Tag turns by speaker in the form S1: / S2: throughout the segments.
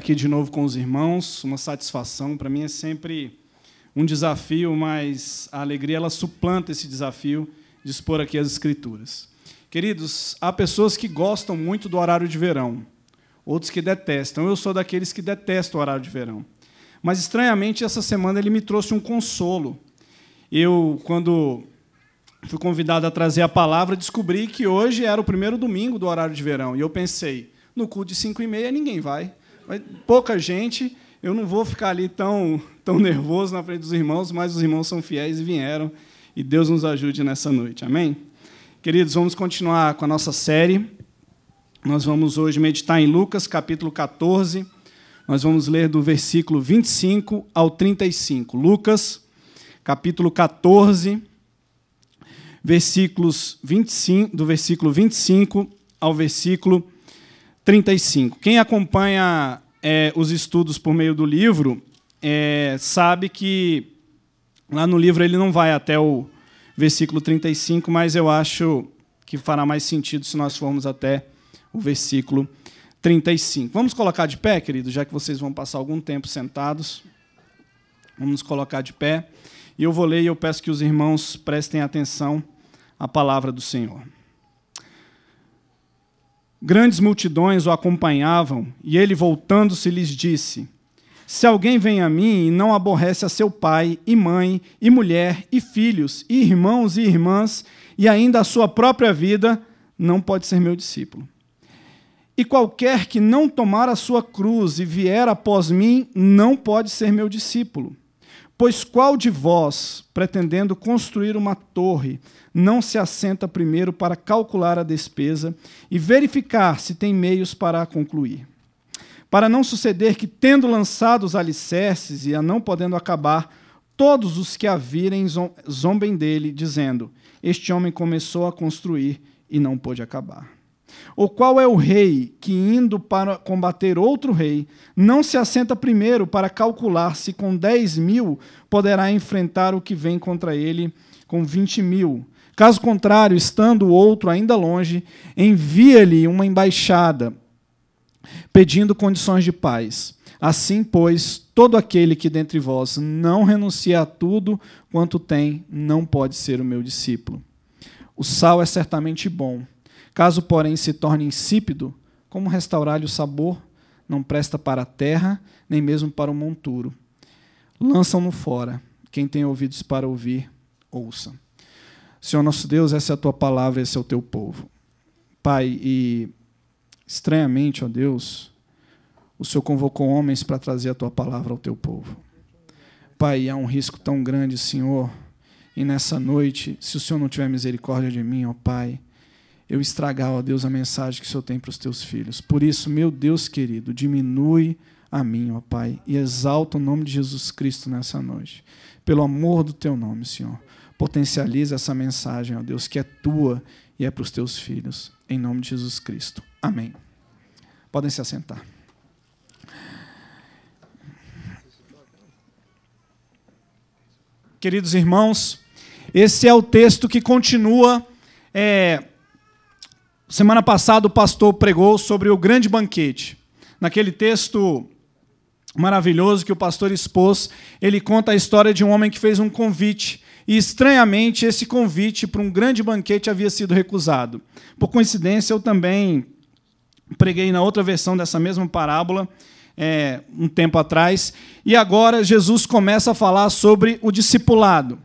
S1: Aqui de novo com os irmãos, uma satisfação. Para mim é sempre um desafio, mas a alegria ela suplanta esse desafio de expor aqui as Escrituras. Queridos, há pessoas que gostam muito do horário de verão, outros que detestam. Eu sou daqueles que detestam o horário de verão. Mas, estranhamente, essa semana ele me trouxe um consolo. Eu, quando fui convidado a trazer a palavra, descobri que hoje era o primeiro domingo do horário de verão. E eu pensei, no culto de 5h30 ninguém vai pouca gente, eu não vou ficar ali tão nervoso na frente dos irmãos, mas os irmãos são fiéis e vieram, e Deus nos ajude nessa noite, amém? Queridos, vamos continuar com a nossa série. Nós vamos hoje meditar em Lucas, capítulo 14, nós vamos ler do versículo 25 ao 35. Lucas, capítulo 14, versículos 25, do versículo 25 ao versículo 35. Quem acompanha os estudos por meio do livro sabe que lá no livro ele não vai até o versículo 35, mas eu acho que fará mais sentido se nós formos até o versículo 35. Vamos colocar de pé, queridos, já que vocês vão passar algum tempo sentados. Vamos nos colocar de pé. E eu vou ler e eu peço que os irmãos prestem atenção à palavra do Senhor. Grandes multidões o acompanhavam, e ele, voltando-se, lhes disse: se alguém vem a mim e não aborrece a seu pai, e mãe, e mulher, e filhos, e irmãos e irmãs, e ainda a sua própria vida, não pode ser meu discípulo. E qualquer que não tomar a sua cruz e vier após mim, não pode ser meu discípulo. Pois qual de vós, pretendendo construir uma torre, não se assenta primeiro para calcular a despesa e verificar se tem meios para a concluir? Para não suceder que, tendo lançado os alicerces e a não podendo acabar, todos os que a virem zombem dele, dizendo: este homem começou a construir e não pôde acabar. Ou qual é o rei que, indo para combater outro rei, não se assenta primeiro para calcular se com 10.000 poderá enfrentar o que vem contra ele com 20.000? Caso contrário, estando o outro ainda longe, envia-lhe uma embaixada, pedindo condições de paz. Assim, pois, todo aquele que dentre vós não renuncia a tudo quanto tem, não pode ser o meu discípulo. O sal é certamente bom. Caso, porém, se torne insípido, como restaurar-lhe o sabor? Não presta para a terra, nem mesmo para o monturo. Lançam-no fora. Quem tem ouvidos para ouvir, ouça. Senhor nosso Deus, essa é a tua palavra, esse é o teu povo. Pai, e estranhamente, ó Deus, o Senhor convocou homens para trazer a tua palavra ao teu povo. Pai, há um risco tão grande, Senhor, e nessa noite, se o Senhor não tiver misericórdia de mim, ó Pai, eu estragar, ó Deus, a mensagem que o Senhor tem para os teus filhos. Por isso, meu Deus querido, diminui a mim, ó Pai, e exalta o nome de Jesus Cristo nessa noite. Pelo amor do teu nome, Senhor, potencializa essa mensagem, ó Deus, que é tua e é para os teus filhos. Em nome de Jesus Cristo. Amém. Podem se assentar. Queridos irmãos, esse é o texto que continua. Semana passada o pastor pregou sobre o grande banquete. Naquele texto maravilhoso que o pastor expôs, ele conta a história de um homem que fez um convite. E, estranhamente, esse convite para um grande banquete havia sido recusado. Por coincidência, eu também preguei na outra versão dessa mesma parábola, um tempo atrás, e agora Jesus começa a falar sobre o discipulado.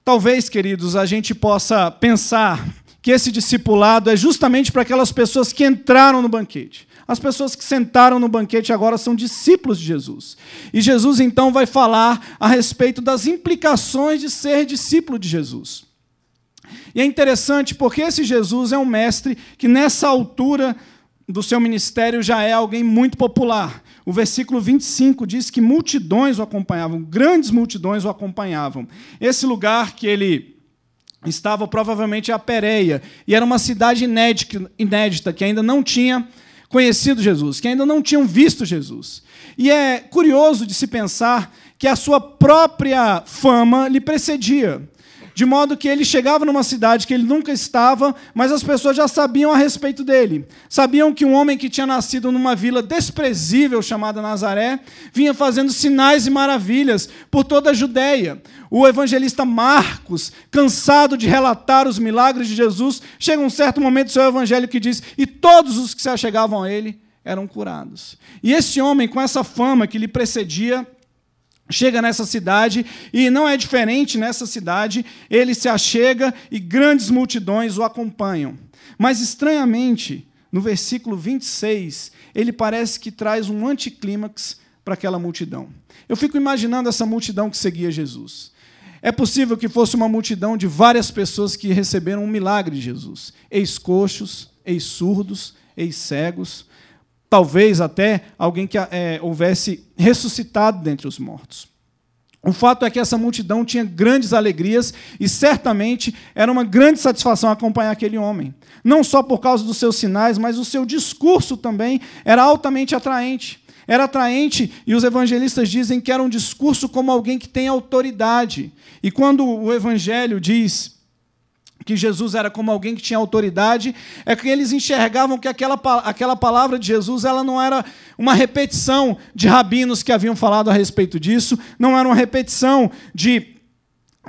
S1: Talvez, queridos, a gente possa pensar que esse discipulado é justamente para aquelas pessoas que entraram no banquete. As pessoas que sentaram no banquete agora são discípulos de Jesus. E Jesus, então, vai falar a respeito das implicações de ser discípulo de Jesus. E é interessante porque esse Jesus é um mestre que, nessa altura do seu ministério, já é alguém muito popular. O versículo 25 diz que multidões o acompanhavam, grandes multidões o acompanhavam. Esse lugar que ele estava provavelmente a Pérea, e era uma cidade inédita, que ainda não tinha conhecido Jesus, que ainda não tinham visto Jesus. E é curioso de se pensar que a sua própria fama lhe precedia. de modo que ele chegava numa cidade que ele nunca estava, mas as pessoas já sabiam a respeito dele. Sabiam que um homem que tinha nascido numa vila desprezível chamada Nazaré vinha fazendo sinais e maravilhas por toda a Judéia. O evangelista Marcos, cansado de relatar os milagres de Jesus, chega um certo momento do seu evangelho que diz: e todos os que se achegavam a ele eram curados. E esse homem, com essa fama que lhe precedia, chega nessa cidade, e não é diferente nessa cidade, ele se achega e grandes multidões o acompanham. Mas, estranhamente, no versículo 26, ele parece que traz um anticlímax para aquela multidão. Eu fico imaginando essa multidão que seguia Jesus. É possível que fosse uma multidão de várias pessoas que receberam um milagre de Jesus. Ex-coxos, ex-surdos, ex-cegos, talvez até alguém que houvesse ressuscitado dentre os mortos. O fato é que essa multidão tinha grandes alegrias e certamente era uma grande satisfação acompanhar aquele homem. Não só por causa dos seus sinais, mas o seu discurso também era altamente atraente. Era atraente, e os evangelistas dizem que era um discurso como alguém que tem autoridade. E quando o evangelho diz que Jesus era como alguém que tinha autoridade, é que eles enxergavam que aquela palavra de Jesus ela não era uma repetição de rabinos que haviam falado a respeito disso, não era uma repetição de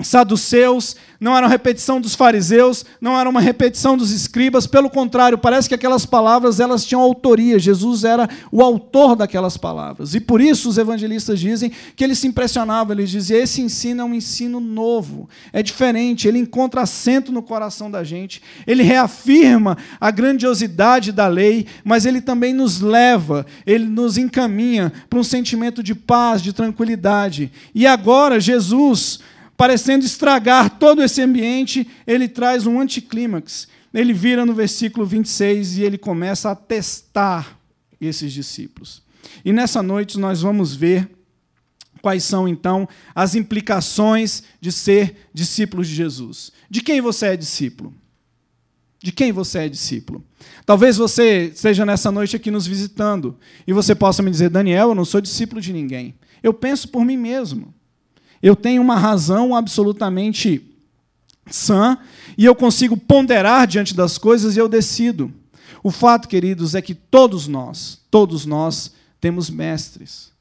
S1: saduceus, não era uma repetição dos fariseus, não era uma repetição dos escribas, pelo contrário, parece que aquelas palavras elas tinham autoria, Jesus era o autor daquelas palavras, e por isso os evangelistas dizem que eles se impressionavam, eles diziam: esse ensino é um ensino novo, é diferente, ele encontra assento no coração da gente, ele reafirma a grandiosidade da lei, mas ele também nos leva, ele nos encaminha para um sentimento de paz, de tranquilidade, e agora Jesus, parecendo estragar todo esse ambiente, ele traz um anticlímax. Ele vira no versículo 26 e ele começa a testar esses discípulos. E nessa noite nós vamos ver quais são, então, as implicações de ser discípulo de Jesus. De quem você é discípulo? De quem você é discípulo? Talvez você esteja nessa noite aqui nos visitando e você possa me dizer: Daniel, eu não sou discípulo de ninguém. Eu penso por mim mesmo. Eu tenho uma razão absolutamente sã e eu consigo ponderar diante das coisas e eu decido. O fato, queridos, é que todos nós temos mestres.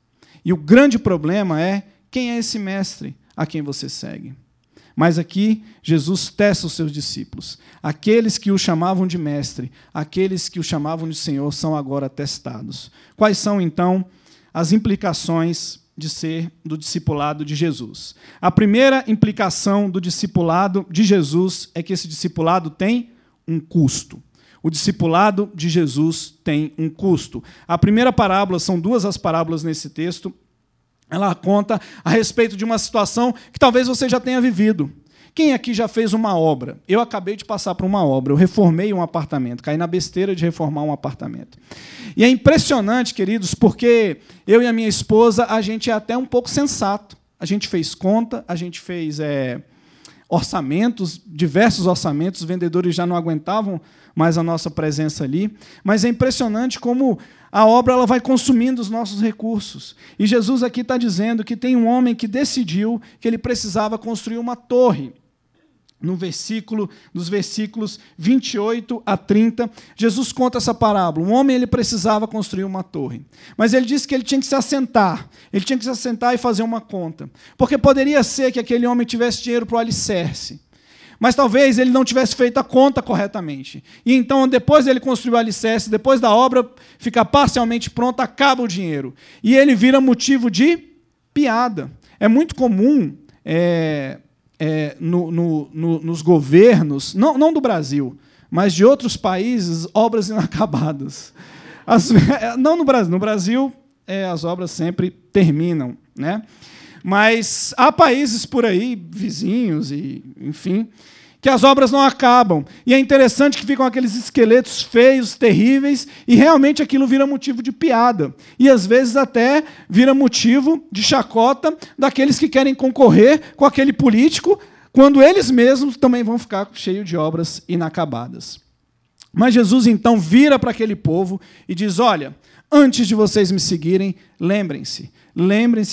S1: E o grande problema é quem é esse mestre a quem você segue. Mas aqui Jesus testa os seus discípulos. Aqueles que o chamavam de mestre, aqueles que o chamavam de Senhor são agora testados. Quais são, então, as implicações de ser do discipulado de Jesus? A primeira implicação do discipulado de Jesus é que esse discipulado tem um custo. O discipulado de Jesus tem um custo. A primeira parábola, são duas as parábolas nesse texto, ela conta a respeito de uma situação que talvez você já tenha vivido. Quem aqui já fez uma obra? Eu acabei de passar por uma obra, eu reformei um apartamento, caí na besteira de reformar um apartamento. E é impressionante, queridos, porque eu e a minha esposa, a gente é até um pouco sensato. A gente fez conta, a gente fez orçamentos, diversos orçamentos, os vendedores já não aguentavam mais a nossa presença ali, mas é impressionante como a obra ela vai consumindo os nossos recursos. E Jesus aqui está dizendo que tem um homem que decidiu que ele precisava construir uma torre. Nos versículos 28 a 30, Jesus conta essa parábola. Um homem ele precisava construir uma torre, mas ele disse que ele tinha que se assentar. Ele tinha que se assentar e fazer uma conta, porque poderia ser que aquele homem tivesse dinheiro para o alicerce, mas talvez ele não tivesse feito a conta corretamente. E então, depois ele construiu o alicerce, depois da obra ficar parcialmente pronta, acaba o dinheiro. E ele vira motivo de piada. É muito comum nos governos, não do Brasil, mas de outros países, obras inacabadas. Não no Brasil. No Brasil, as obras sempre terminam, né? Mas há países por aí, vizinhos, e, enfim, que as obras não acabam. E é interessante que ficam aqueles esqueletos feios, terríveis, e realmente aquilo vira motivo de piada. E, às vezes, até vira motivo de chacota daqueles que querem concorrer com aquele político, quando eles mesmos também vão ficar cheios de obras inacabadas. Mas Jesus, então, vira para aquele povo e diz: olha, Antes de vocês me seguirem, lembrem-se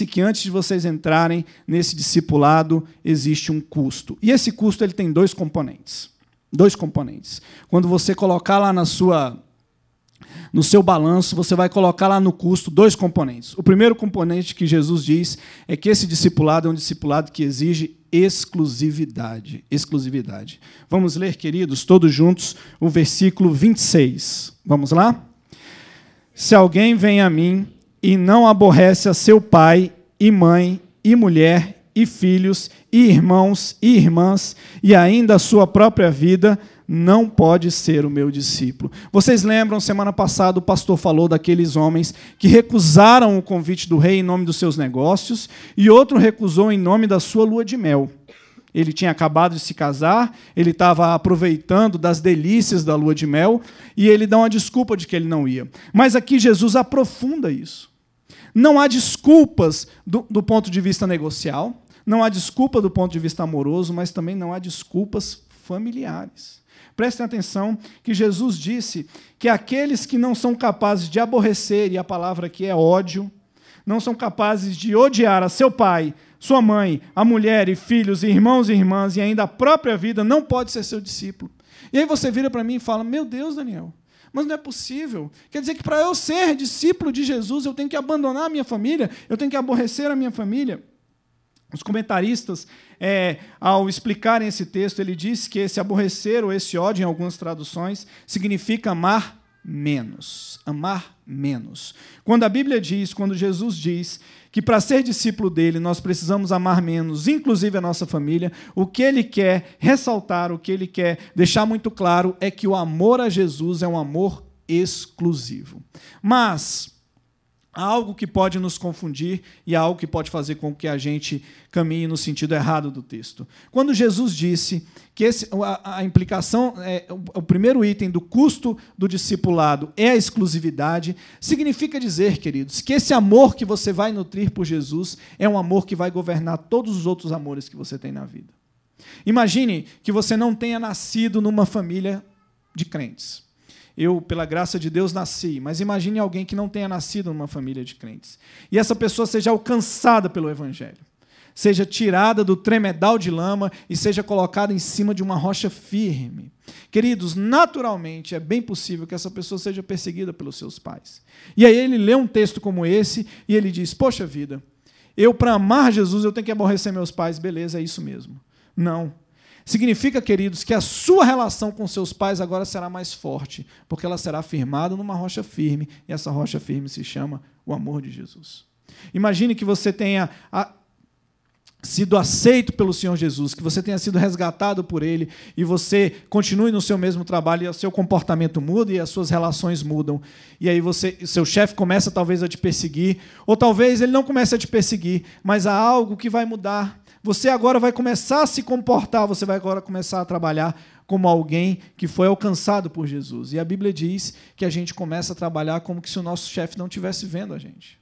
S1: que antes de vocês entrarem nesse discipulado, existe um custo. E esse custo ele tem dois componentes. Quando você colocar lá no seu balanço, você vai colocar lá no custo dois componentes. O primeiro componente que Jesus diz é que esse discipulado é um discipulado que exige exclusividade. Vamos ler, queridos, todos juntos, o versículo 26. Vamos lá? Se alguém vem a mim e não aborrece a seu pai e mãe e mulher e filhos e irmãos e irmãs e ainda a sua própria vida, não pode ser o meu discípulo. Vocês lembram, semana passada o pastor falou daqueles homens que recusaram o convite do rei em nome dos seus negócios e outro recusou em nome da sua lua de mel. Ele tinha acabado de se casar, ele estava aproveitando das delícias da lua de mel e ele dá uma desculpa de que ele não ia. Mas aqui Jesus aprofunda isso. Não há desculpas do ponto de vista negocial, não há desculpa do ponto de vista amoroso, mas também não há desculpas familiares. Prestem atenção que Jesus disse que aqueles que não são capazes de aborrecer, e a palavra aqui é ódio, não são capazes de odiar a seu pai, sua mãe, a mulher e filhos, e irmãos e irmãs, e ainda a própria vida, não pode ser seu discípulo. E aí você vira para mim e fala, meu Deus, Daniel, mas não é possível. Quer dizer que para eu ser discípulo de Jesus, eu tenho que abandonar a minha família, eu tenho que aborrecer a minha família. Os comentaristas, ao explicarem esse texto, ele diz que esse aborrecer ou esse ódio, em algumas traduções, significa amar menos. Amar menos. Quando Jesus diz que para ser discípulo dele nós precisamos amar menos, inclusive a nossa família, o que ele quer ressaltar, o que ele quer deixar muito claro é que o amor a Jesus é um amor exclusivo. Mas há algo que pode nos confundir e há algo que pode fazer com que a gente caminhe no sentido errado do texto. Quando Jesus disse que a implicação, o primeiro item do custo do discipulado é a exclusividade, significa dizer, queridos, que esse amor que você vai nutrir por Jesus é um amor que vai governar todos os outros amores que você tem na vida. Imagine que você não tenha nascido numa família de crentes. Eu, pela graça de Deus, nasci, mas imagine alguém que não tenha nascido numa família de crentes. E essa pessoa seja alcançada pelo Evangelho, seja tirada do tremedal de lama e seja colocada em cima de uma rocha firme. Queridos, naturalmente é bem possível que essa pessoa seja perseguida pelos seus pais. E aí ele lê um texto como esse e ele diz, poxa vida, eu para amar Jesus eu tenho que aborrecer meus pais. Beleza, é isso mesmo. Não. Significa, queridos, que a sua relação com seus pais agora será mais forte, porque ela será firmada numa rocha firme, e essa rocha firme se chama o amor de Jesus. Imagine que você tenha sido aceito pelo Senhor Jesus, que você tenha sido resgatado por Ele, e você continue no seu mesmo trabalho, e o seu comportamento muda, e as suas relações mudam. E aí seu chefe começa talvez a te perseguir, ou talvez ele não comece a te perseguir, mas há algo que vai mudar. Você agora vai começar a se comportar, você vai agora começar a trabalhar como alguém que foi alcançado por Jesus. E a Bíblia diz que a gente começa a trabalhar como que se o nosso chefe não estivesse vendo a gente.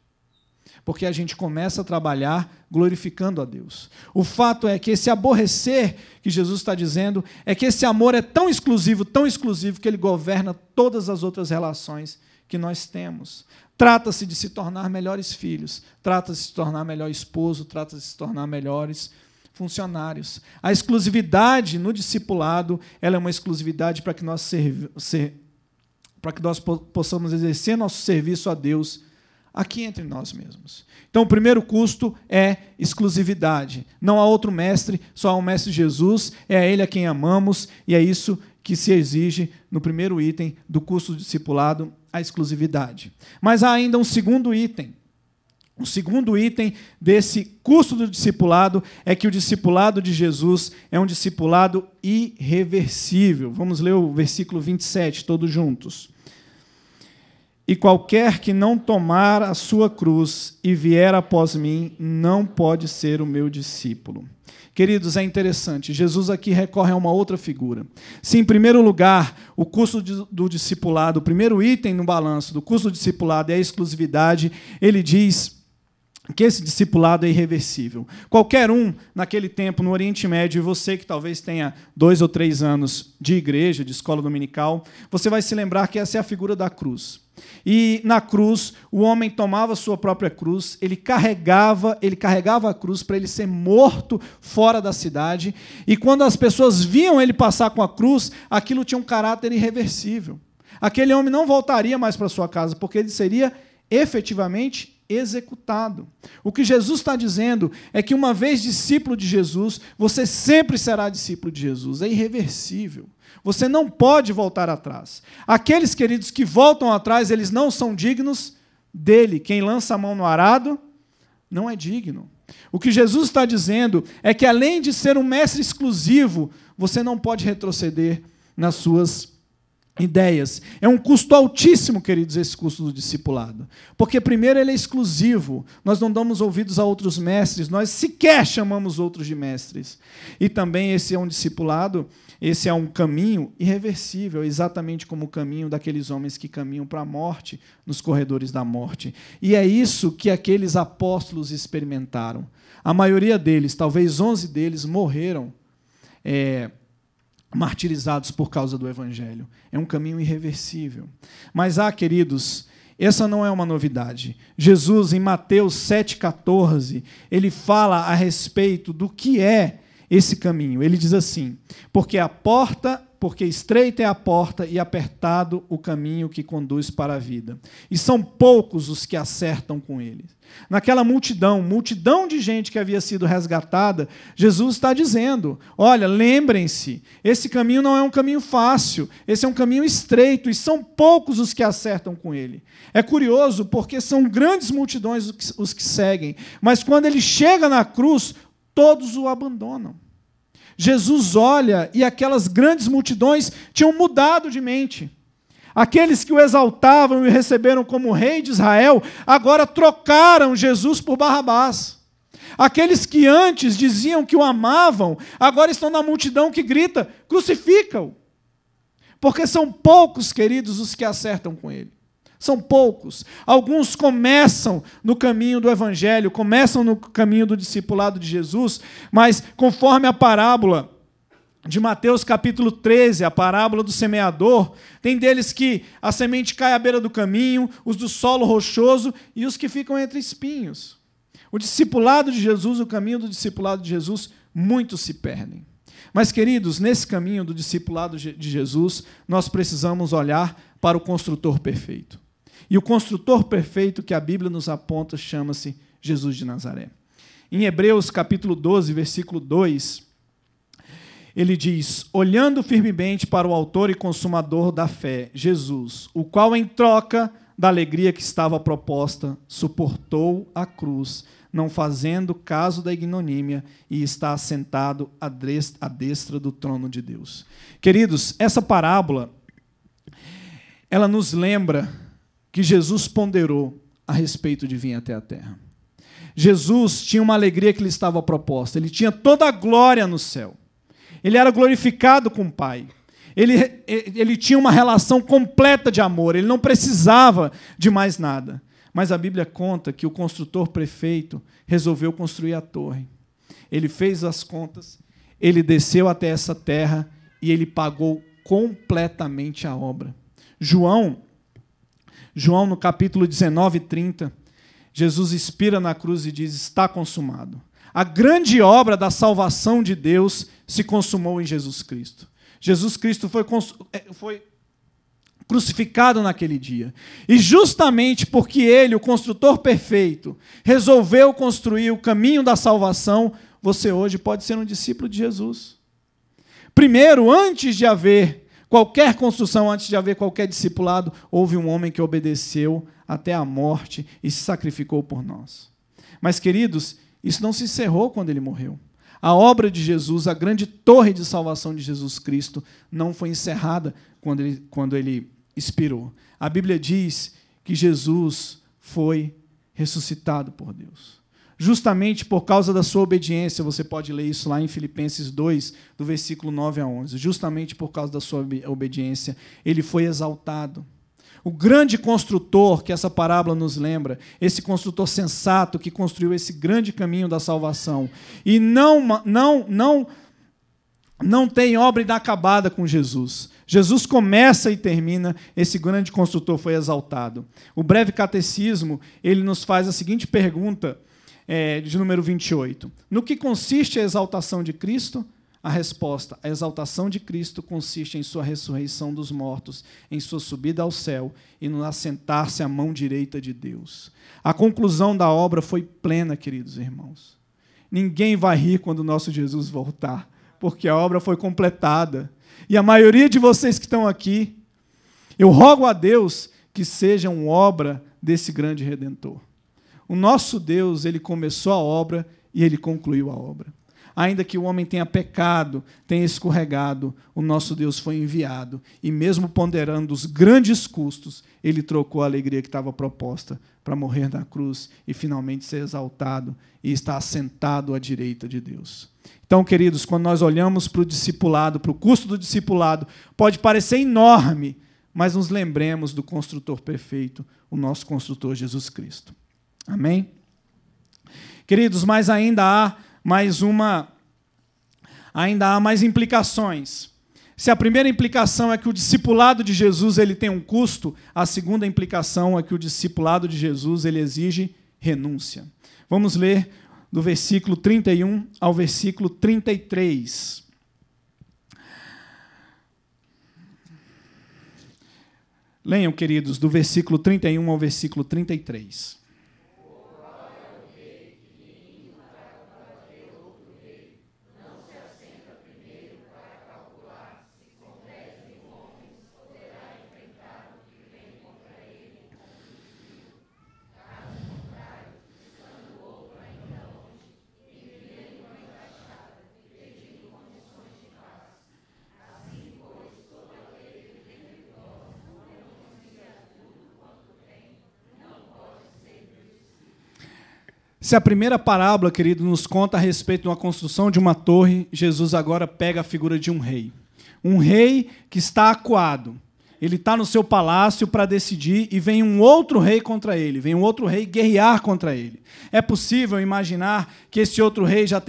S1: Porque a gente começa a trabalhar glorificando a Deus. O fato é que esse aborrecer que Jesus está dizendo é que esse amor é tão exclusivo, que ele governa todas as outras relações que nós temos. Trata-se de se tornar melhores filhos, trata-se de se tornar melhor esposo, trata-se de se tornar melhores funcionários. A exclusividade no discipulado, ela é uma exclusividade para que nós possamos exercer nosso serviço a Deus aqui entre nós mesmos. Então, o primeiro custo é exclusividade. Não há outro mestre, só há um mestre Jesus, é a Ele a quem amamos, e é isso que se exige no primeiro item do custo do discipulado, a exclusividade. Mas há ainda um segundo item. O segundo item desse custo do discipulado é que o discipulado de Jesus é um discipulado irreversível. Vamos ler o versículo 27, todos juntos. E qualquer que não tomar a sua cruz e vier após mim, não pode ser o meu discípulo. Queridos, é interessante, Jesus aqui recorre a uma outra figura. Se, em primeiro lugar, o custo do discipulado, o primeiro item no balanço do custo do discipulado é a exclusividade, ele diz que esse discipulado é irreversível. Qualquer um, naquele tempo, no Oriente Médio, e você que talvez tenha 2 ou 3 anos de igreja, de escola dominical, você vai se lembrar que essa é a figura da cruz. E na cruz, o homem tomava a sua própria cruz, ele carregava a cruz para ele ser morto fora da cidade, e quando as pessoas viam ele passar com a cruz, aquilo tinha um caráter irreversível. Aquele homem não voltaria mais para sua casa, porque ele seria efetivamente executado. O que Jesus está dizendo é que, uma vez discípulo de Jesus, você sempre será discípulo de Jesus. É irreversível. Você não pode voltar atrás. Aqueles, queridos, que voltam atrás, eles não são dignos dele. Quem lança a mão no arado não é digno. O que Jesus está dizendo é que, além de ser um mestre exclusivo, você não pode retroceder nas suas ideias. É um custo altíssimo, queridos, esse custo do discipulado. Porque, primeiro, ele é exclusivo. Nós não damos ouvidos a outros mestres, nós sequer chamamos outros de mestres. E também esse é um discipulado, esse é um caminho irreversível, exatamente como o caminho daqueles homens que caminham para a morte, nos corredores da morte. E é isso que aqueles apóstolos experimentaram. A maioria deles, talvez 11 deles, morreram martirizados por causa do Evangelho. É um caminho irreversível. Mas, queridos, essa não é uma novidade. Jesus, em Mateus 7,14, ele fala a respeito do que é esse caminho. Ele diz assim: porque estreita é a porta e apertado o caminho que conduz para a vida. E são poucos os que acertam com ele. Naquela multidão de gente que havia sido resgatada, Jesus está dizendo: olha, lembrem-se, esse caminho não é um caminho fácil, esse é um caminho estreito, e são poucos os que acertam com ele. É curioso, porque são grandes multidões os que seguem, mas quando ele chega na cruz, todos o abandonam. Jesus olha e aquelas grandes multidões tinham mudado de mente. Aqueles que o exaltavam e o receberam como rei de Israel, agora trocaram Jesus por Barrabás. Aqueles que antes diziam que o amavam, agora estão na multidão que grita: crucifica-o. Porque são poucos, queridos, os que acertam com ele. São poucos. Alguns começam no caminho do Evangelho, começam no caminho do discipulado de Jesus, mas conforme a parábola de Mateus capítulo 13, a parábola do semeador, tem deles que a semente cai à beira do caminho, os do solo rochoso e os que ficam entre espinhos. O discipulado de Jesus, o caminho do discipulado de Jesus, muitos se perdem. Mas, queridos, nesse caminho do discipulado de Jesus, nós precisamos olhar para o construtor perfeito. E o construtor perfeito que a Bíblia nos aponta chama-se Jesus de Nazaré. Em Hebreus capítulo 12, versículo 2, ele diz: olhando firmemente para o autor e consumador da fé, Jesus, o qual, em troca da alegria que estava proposta, suportou a cruz, não fazendo caso da ignomínia, e está assentado à destra do trono de Deus. Queridos, essa parábola, ela nos lembra que Jesus ponderou a respeito de vir até a terra. Jesus tinha uma alegria que lhe estava proposta, ele tinha toda a glória no céu. Ele era glorificado com o Pai. Ele tinha uma relação completa de amor. Ele não precisava de mais nada. Mas a Bíblia conta que o construtor perfeito resolveu construir a torre. Ele fez as contas, ele desceu até essa terra e ele pagou completamente a obra. João, no capítulo 19, 30, Jesus expira na cruz e diz: está consumado. A grande obra da salvação de Deus se consumou em Jesus Cristo. Jesus Cristo foi crucificado naquele dia. E justamente porque ele, o construtor perfeito, resolveu construir o caminho da salvação, você hoje pode ser um discípulo de Jesus. Primeiro, antes de haver qualquer construção, antes de haver qualquer discipulado, houve um homem que obedeceu até a morte e se sacrificou por nós. Mas, queridos, isso não se encerrou quando ele morreu. A obra de Jesus, a grande torre de salvação de Jesus Cristo, não foi encerrada quando ele expirou. A Bíblia diz que Jesus foi ressuscitado por Deus. Justamente por causa da sua obediência, você pode ler isso lá em Filipenses 2, do versículo 9 a 11. Justamente por causa da sua obediência, ele foi exaltado. O grande construtor que essa parábola nos lembra, esse construtor sensato que construiu esse grande caminho da salvação. E não tem obra inacabada com Jesus. Jesus começa e termina, esse grande construtor foi exaltado. O breve catecismo, ele nos faz a seguinte pergunta, de número 28. No que consiste a exaltação de Cristo? A resposta, a exaltação de Cristo consiste em sua ressurreição dos mortos, em sua subida ao céu e no assentar-se à mão direita de Deus. A conclusão da obra foi plena, queridos irmãos. Ninguém vai rir quando o nosso Jesus voltar, porque a obra foi completada. E a maioria de vocês que estão aqui, eu rogo a Deus que sejam obra desse grande Redentor. O nosso Deus, ele começou a obra e ele concluiu a obra. Ainda que o homem tenha pecado, tenha escorregado, o nosso Deus foi enviado. E mesmo ponderando os grandes custos, ele trocou a alegria que estava proposta para morrer na cruz e finalmente ser exaltado e estar assentado à direita de Deus. Então, queridos, quando nós olhamos para o discipulado, para o custo do discipulado, pode parecer enorme, mas nos lembremos do construtor perfeito, o nosso construtor Jesus Cristo. Amém? Queridos, mas ainda há mais implicações. Se a primeira implicação é que o discipulado de Jesus ele tem um custo, a segunda implicação é que o discipulado de Jesus ele exige renúncia. Vamos ler do versículo 31 ao versículo 33. Leiam, queridos, do versículo 31 ao versículo 33. Se a primeira parábola, querido, nos conta a respeito de uma construção de uma torre, Jesus agora pega a figura de um rei. Um rei que está acuado. Ele está no seu palácio para decidir e vem um outro rei contra ele, vem um outro rei guerrear contra ele. É possível imaginar que esse outro rei já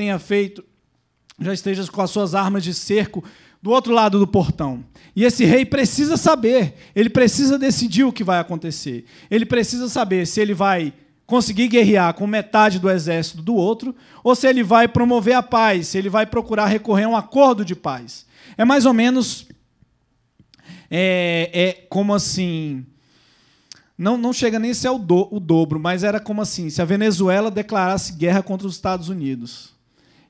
S1: esteja com as suas armas de cerco do outro lado do portão. E esse rei precisa saber, ele precisa decidir o que vai acontecer. Ele precisa saber se ele vai conseguir guerrear com metade do exército do outro, ou se ele vai promover a paz, se ele vai procurar recorrer a um acordo de paz. É mais ou menos como assim, não chega nem a ser o dobro, mas era como assim, se a Venezuela declarasse guerra contra os Estados Unidos.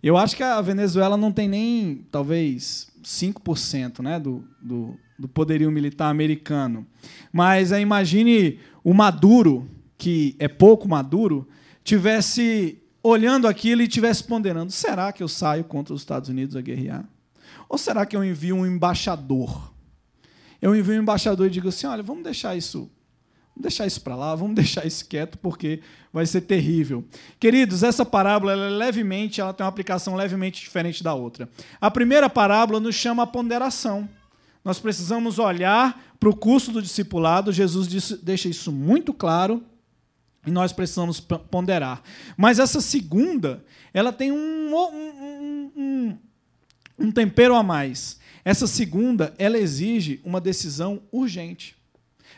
S1: Eu acho que a Venezuela não tem nem, talvez, 5%, né, do poderio militar americano. Mas imagine o Maduro, que é pouco maduro, tivesse olhando aquilo e estivesse ponderando, será que eu saio contra os Estados Unidos a guerrear? Ou será que eu envio um embaixador? Eu envio um embaixador e digo assim, olha, vamos deixar isso para lá, vamos deixar isso quieto, porque vai ser terrível. Queridos, essa parábola ela tem uma aplicação levemente diferente da outra. A primeira parábola nos chama a ponderação. Nós precisamos olhar para o custo do discipulado, Jesus deixa isso muito claro, e nós precisamos ponderar. Mas essa segunda, ela tem um tempero a mais. Essa segunda, ela exige uma decisão urgente.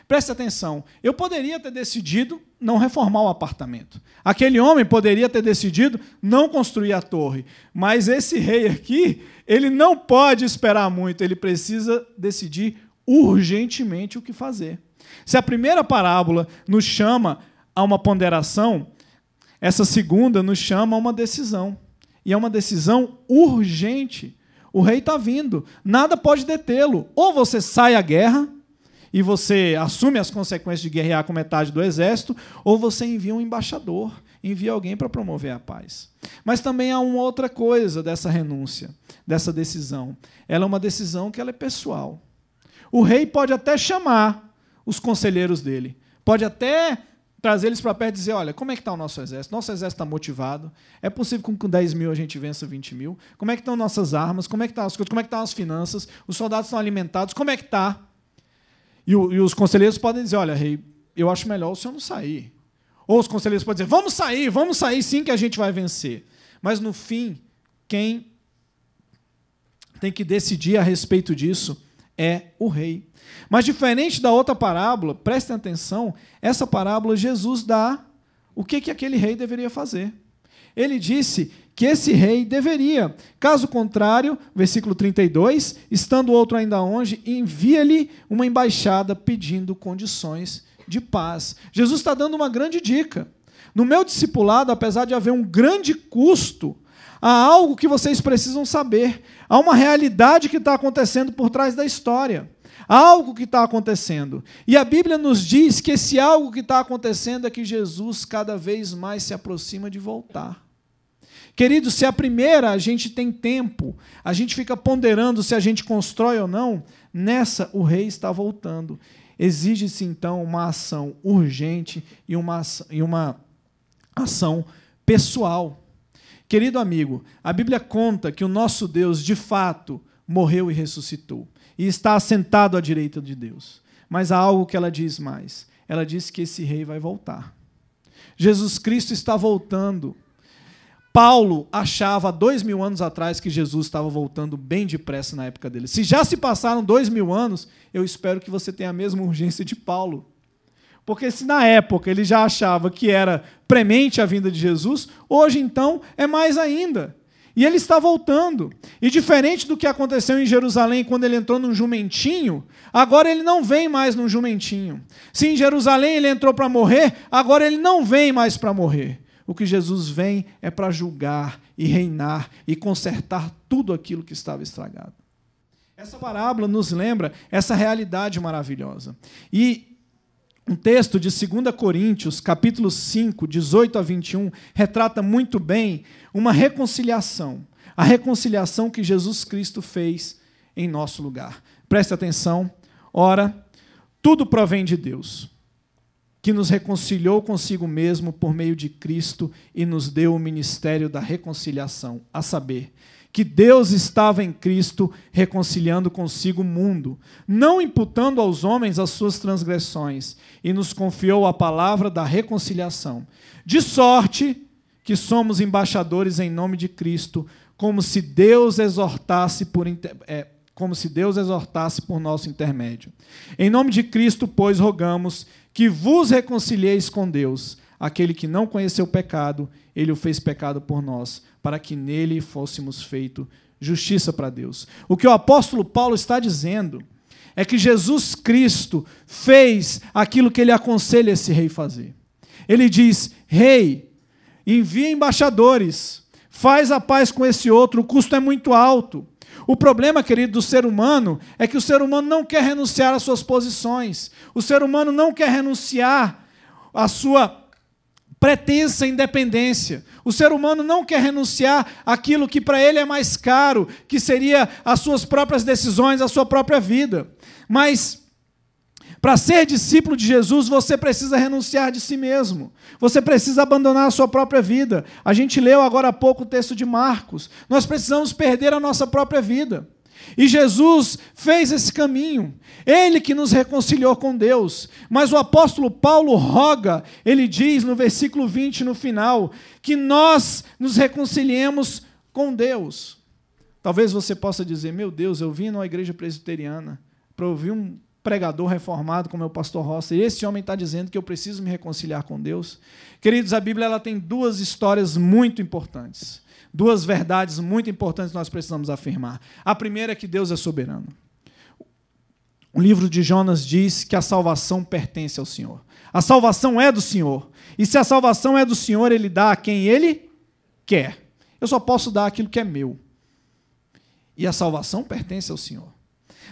S1: Preste atenção, eu poderia ter decidido não reformar o apartamento. Aquele homem poderia ter decidido não construir a torre. Mas esse rei aqui, ele não pode esperar muito, ele precisa decidir urgentemente o que fazer. Se a primeira parábola nos chama a uma ponderação, essa segunda nos chama a uma decisão. E é uma decisão urgente. O rei está vindo, nada pode detê-lo. Ou você sai à guerra e você assume as consequências de guerrear com metade do exército, ou você envia um embaixador, envia alguém para promover a paz. Mas também há uma outra coisa dessa renúncia, dessa decisão. Ela é uma decisão que ela é pessoal. O rei pode até chamar os conselheiros dele, pode até trazer eles para perto e dizer, olha, como é que está o nosso exército? Nosso exército está motivado. É possível que com 10 mil a gente vença 20 mil? Como é que estão nossas armas? Como é que estão as coisas? Como é que estão as finanças? Os soldados estão alimentados? Como é que está? E os conselheiros podem dizer, olha, rei, eu acho melhor o senhor não sair. Ou os conselheiros podem dizer, vamos sair sim que a gente vai vencer. Mas, no fim, quem tem que decidir a respeito disso é o rei. Mas, diferente da outra parábola, prestem atenção, essa parábola Jesus dá o que aquele rei deveria fazer. Ele disse que esse rei deveria, caso contrário, versículo 32, estando outro ainda longe, envia-lhe uma embaixada pedindo condições de paz. Jesus está dando uma grande dica. No meu discipulado, apesar de haver um grande custo, há algo que vocês precisam saber. Há uma realidade que está acontecendo por trás da história. Há algo que está acontecendo. E a Bíblia nos diz que esse algo que está acontecendo é que Jesus cada vez mais se aproxima de voltar. Queridos, se a primeira a gente tem tempo, a gente fica ponderando se a gente constrói ou não, nessa o rei está voltando. Exige-se, então, uma ação urgente e uma ação pessoal. Querido amigo, a Bíblia conta que o nosso Deus, de fato, morreu e ressuscitou, e está assentado à direita de Deus. Mas há algo que ela diz mais. Ela diz que esse rei vai voltar. Jesus Cristo está voltando. Paulo achava 2000 anos atrás que Jesus estava voltando bem depressa na época dele. Se já se passaram 2000 anos, eu espero que você tenha a mesma urgência de Paulo. Porque se na época ele já achava que era premente a vinda de Jesus, hoje então é mais ainda. E ele está voltando. E diferente do que aconteceu em Jerusalém quando ele entrou num jumentinho, agora ele não vem mais num jumentinho. Se em Jerusalém ele entrou para morrer, agora ele não vem mais para morrer. O que Jesus vem é para julgar e reinar e consertar tudo aquilo que estava estragado. Essa parábola nos lembra essa realidade maravilhosa. E um texto de 2 Coríntios, capítulo 5, 18 a 21, retrata muito bem uma reconciliação. A reconciliação que Jesus Cristo fez em nosso lugar. Preste atenção. Ora, tudo provém de Deus, que nos reconciliou consigo mesmo por meio de Cristo e nos deu o ministério da reconciliação, a saber, que Deus estava em Cristo reconciliando consigo o mundo, não imputando aos homens as suas transgressões, e nos confiou a palavra da reconciliação, de sorte que somos embaixadores em nome de Cristo, como se Deus exortasse por nosso intermédio. Em nome de Cristo, pois, rogamos que vos reconcilieis com Deus. Aquele que não conheceu o pecado, ele o fez pecado por nós, para que nele fôssemos feito justiça para Deus. O que o apóstolo Paulo está dizendo é que Jesus Cristo fez aquilo que ele aconselha esse rei fazer. Ele diz, rei, envia embaixadores, faz a paz com esse outro, o custo é muito alto. O problema, querido, do ser humano é que o ser humano não quer renunciar às suas posições. O ser humano não quer renunciar à sua pretensa independência. O ser humano não quer renunciar àquilo que para ele é mais caro, que seria as suas próprias decisões, a sua própria vida. Mas, para ser discípulo de Jesus, você precisa renunciar de si mesmo. Você precisa abandonar a sua própria vida. A gente leu agora há pouco o texto de Marcos. Nós precisamos perder a nossa própria vida. E Jesus fez esse caminho. Ele que nos reconciliou com Deus. Mas o apóstolo Paulo roga, ele diz no versículo 20, no final, que nós nos reconciliemos com Deus. Talvez você possa dizer, meu Deus, eu vim numa igreja presbiteriana para ouvir um pregador reformado como é o pastor Rossi, e esse homem está dizendo que eu preciso me reconciliar com Deus. Queridos, a Bíblia ela tem duas histórias muito importantes, duas verdades muito importantes que nós precisamos afirmar. A primeira é que Deus é soberano. O livro de Jonas diz que a salvação pertence ao Senhor. A salvação é do Senhor. E se a salvação é do Senhor, Ele dá a quem Ele quer. Eu só posso dar aquilo que é meu. E a salvação pertence ao Senhor.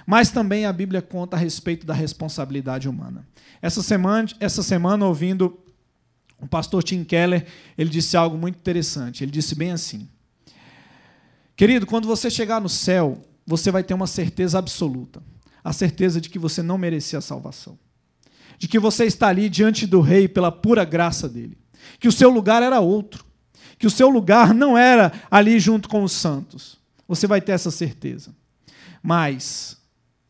S1: Mas também a Bíblia conta a respeito da responsabilidade humana. Essa semana, ouvindo o pastor Tim Keller, ele disse algo muito interessante. Ele disse bem assim, querido, quando você chegar no céu, você vai ter uma certeza absoluta, a certeza de que você não merecia a salvação, de que você está ali diante do Rei pela pura graça dele, que o seu lugar era outro, que o seu lugar não era ali junto com os santos. Você vai ter essa certeza. Mas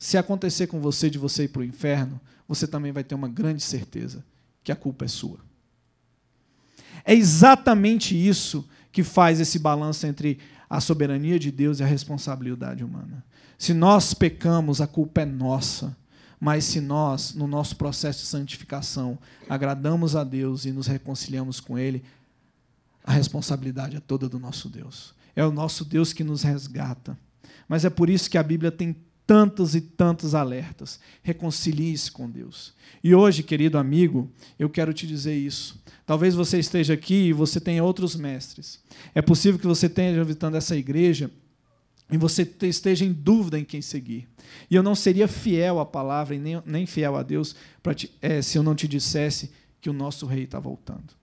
S1: se acontecer com você de você ir para o inferno, você também vai ter uma grande certeza que a culpa é sua. É exatamente isso que faz esse balanço entre a soberania de Deus e a responsabilidade humana. Se nós pecamos, a culpa é nossa. Mas se nós, no nosso processo de santificação, agradamos a Deus e nos reconciliamos com Ele, a responsabilidade é toda do nosso Deus. É o nosso Deus que nos resgata. Mas é por isso que a Bíblia tem tantos e tantos alertas. Reconcilie-se com Deus. E hoje, querido amigo, eu quero te dizer isso. Talvez você esteja aqui e você tenha outros mestres. É possível que você esteja visitando essa igreja e você esteja em dúvida em quem seguir. E eu não seria fiel à palavra e nem fiel a Deus se eu não te dissesse que o nosso rei está voltando.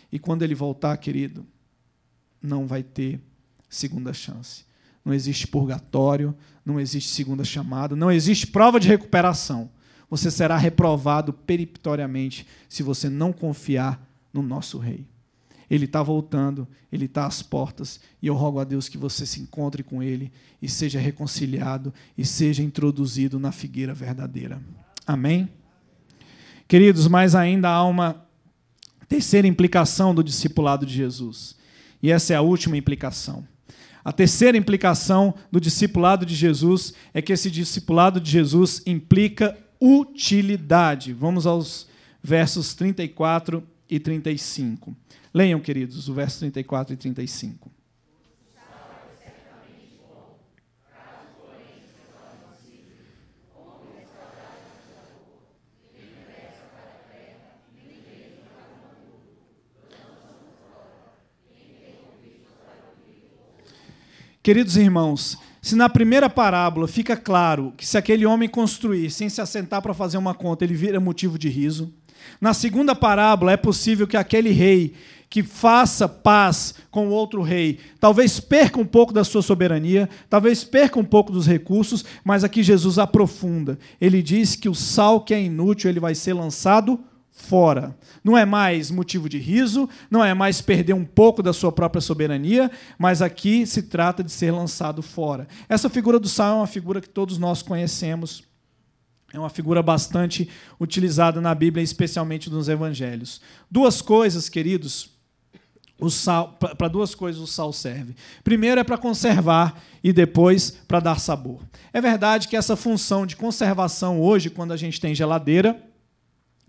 S1: E quando ele voltar, querido, não vai ter segunda chance. Não existe purgatório, não existe segunda chamada, não existe prova de recuperação. Você será reprovado peremptoriamente se você não confiar no nosso rei. Ele está voltando, ele está às portas, e eu rogo a Deus que você se encontre com ele e seja reconciliado e seja introduzido na figueira verdadeira. Amém? Queridos, mas ainda há uma terceira implicação do discipulado de Jesus, e essa é a última implicação. A terceira implicação do discipulado de Jesus é que esse discipulado de Jesus implica utilidade. Vamos aos versos 34 e 35. Leiam, queridos, o verso 34 e 35. Queridos irmãos, se na primeira parábola fica claro que se aquele homem construir sem se assentar para fazer uma conta, ele vira motivo de riso, na segunda parábola é possível que aquele rei que faça paz com o outro rei, talvez perca um pouco da sua soberania, talvez perca um pouco dos recursos, mas aqui Jesus aprofunda. Ele diz que o sal que é inútil, ele vai ser lançado fora. Não é mais motivo de riso, não é mais perder um pouco da sua própria soberania, mas aqui se trata de ser lançado fora. Essa figura do sal é uma figura que todos nós conhecemos, é uma figura bastante utilizada na Bíblia, especialmente nos evangelhos. Duas coisas, queridos, para duas coisas o sal serve. Primeiro é para conservar e depois para dar sabor. É verdade que essa função de conservação hoje, quando a gente tem geladeira,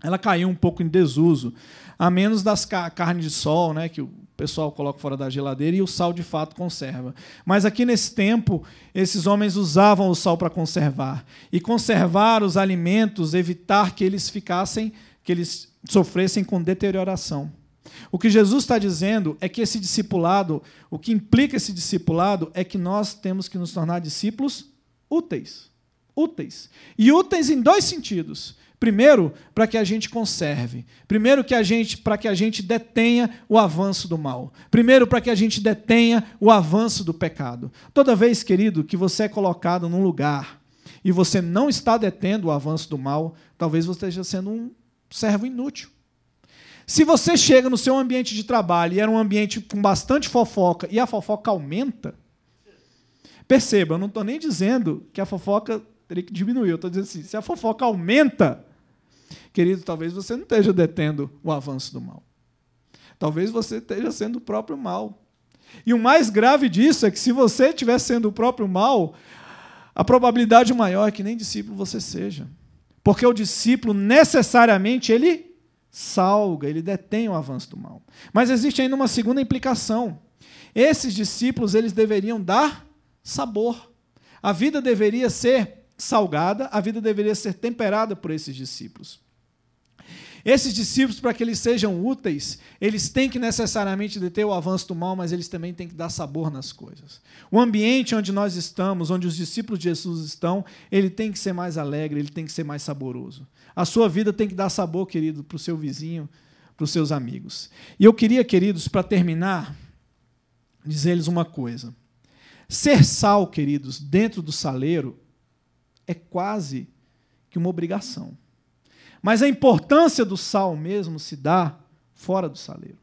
S1: ela caiu um pouco em desuso, a menos das carnes de sol, né, que o pessoal coloca fora da geladeira, e o sal de fato conserva. Mas aqui nesse tempo, esses homens usavam o sal para conservar. E conservar os alimentos, evitar que eles sofressem com deterioração. O que Jesus está dizendo é que esse discipulado, o que implica esse discipulado é que nós temos que nos tornar discípulos úteis. Úteis. E úteis em dois sentidos. Primeiro, para que a gente conserve. Primeiro, para que a gente detenha o avanço do mal. Primeiro, para que a gente detenha o avanço do pecado. Toda vez, querido, que você é colocado num lugar e você não está detendo o avanço do mal, talvez você esteja sendo um servo inútil. Se você chega no seu ambiente de trabalho e era um ambiente com bastante fofoca e a fofoca aumenta, perceba, eu não estou nem dizendo que a fofoca teria que diminuir, eu estou dizendo assim, se a fofoca aumenta, querido, talvez você não esteja detendo o avanço do mal. Talvez você esteja sendo o próprio mal. E o mais grave disso é que se você estiver sendo o próprio mal, a probabilidade maior é que nem discípulo você seja. Porque o discípulo, necessariamente, ele salga, ele detém o avanço do mal. Mas existe ainda uma segunda implicação. Esses discípulos, eles deveriam dar sabor. A vida deveria ser salgada, a vida deveria ser temperada por esses discípulos. Esses discípulos, para que eles sejam úteis, eles têm que necessariamente deter o avanço do mal, mas eles também têm que dar sabor nas coisas. O ambiente onde nós estamos, onde os discípulos de Jesus estão, ele tem que ser mais alegre, ele tem que ser mais saboroso. A sua vida tem que dar sabor, querido, para o seu vizinho, para os seus amigos. E eu queria, queridos, para terminar, dizer-lhes uma coisa. Ser sal, queridos, dentro do saleiro, é quase que uma obrigação. Mas a importância do sal mesmo se dá fora do saleiro.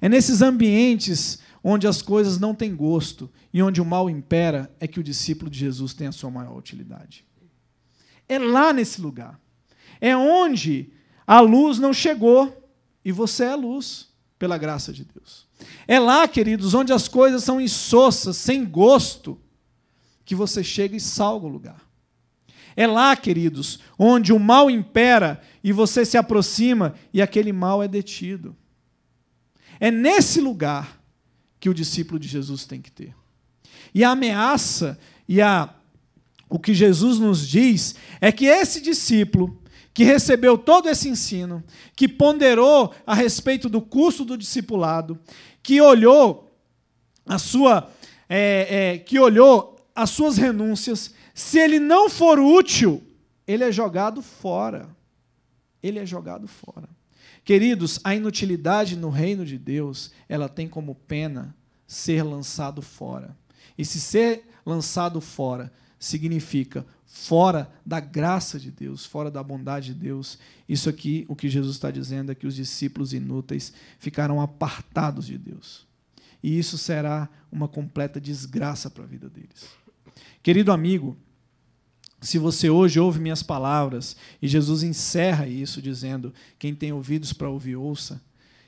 S1: É nesses ambientes onde as coisas não têm gosto e onde o mal impera é que o discípulo de Jesus tem a sua maior utilidade. É lá nesse lugar. É onde a luz não chegou e você é a luz, pela graça de Deus. É lá, queridos, onde as coisas são insossas, sem gosto, que você chega e salga o lugar. É lá, queridos, onde o mal impera e você se aproxima e aquele mal é detido. É nesse lugar que o discípulo de Jesus tem que ter. E a ameaça e o que Jesus nos diz é que esse discípulo que recebeu todo esse ensino, que ponderou a respeito do custo do discipulado, que olhou as suas renúncias, se ele não for útil, ele é jogado fora. Ele é jogado fora. Queridos, a inutilidade no reino de Deus, ela tem como pena ser lançado fora. E se ser lançado fora significa fora da graça de Deus, fora da bondade de Deus, isso aqui, o que Jesus está dizendo é que os discípulos inúteis ficaram apartados de Deus. E isso será uma completa desgraça para a vida deles. Querido amigo, se você hoje ouve minhas palavras, e Jesus encerra isso dizendo, quem tem ouvidos para ouvir, ouça,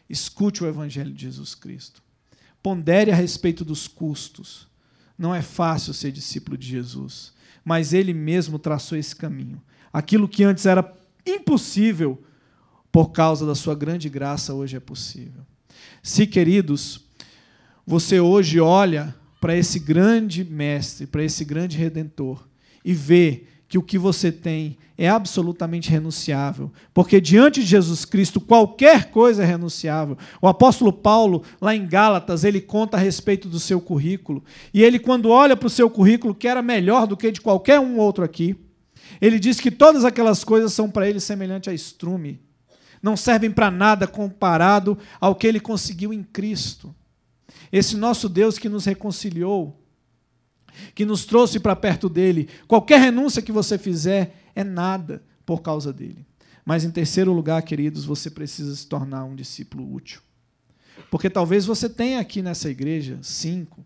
S1: escute o Evangelho de Jesus Cristo. Pondere a respeito dos custos. Não é fácil ser discípulo de Jesus, mas Ele mesmo traçou esse caminho. Aquilo que antes era impossível, por causa da sua grande graça, hoje é possível. Se, queridos, você hoje olha para esse grande mestre, para esse grande redentor, e vê que o que você tem é absolutamente renunciável, porque diante de Jesus Cristo qualquer coisa é renunciável. O apóstolo Paulo, lá em Gálatas, ele conta a respeito do seu currículo, e ele, quando olha para o seu currículo, que era melhor do que de qualquer um outro aqui, ele diz que todas aquelas coisas são para ele semelhante a estrume, não servem para nada comparado ao que ele conseguiu em Cristo. Esse nosso Deus que nos reconciliou, que nos trouxe para perto dele, qualquer renúncia que você fizer é nada por causa dele. Mas, em terceiro lugar, queridos, você precisa se tornar um discípulo útil. Porque talvez você tenha aqui nessa igreja 5,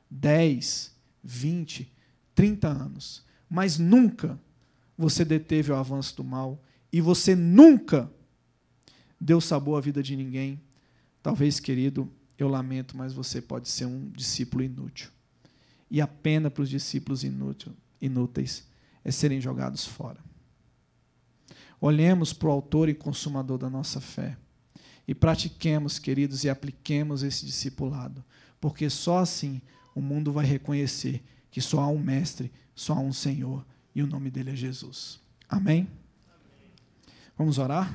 S1: 10, 20, 30 anos, mas nunca você deteve o avanço do mal e você nunca deu sabor à vida de ninguém. Talvez, querido, eu lamento, mas você pode ser um discípulo inútil. E a pena para os discípulos inúteis é serem jogados fora. Olhemos para o autor e consumador da nossa fé e pratiquemos, queridos, e apliquemos esse discipulado, porque só assim o mundo vai reconhecer que só há um mestre, só há um Senhor, e o nome dele é Jesus. Amém? Vamos orar?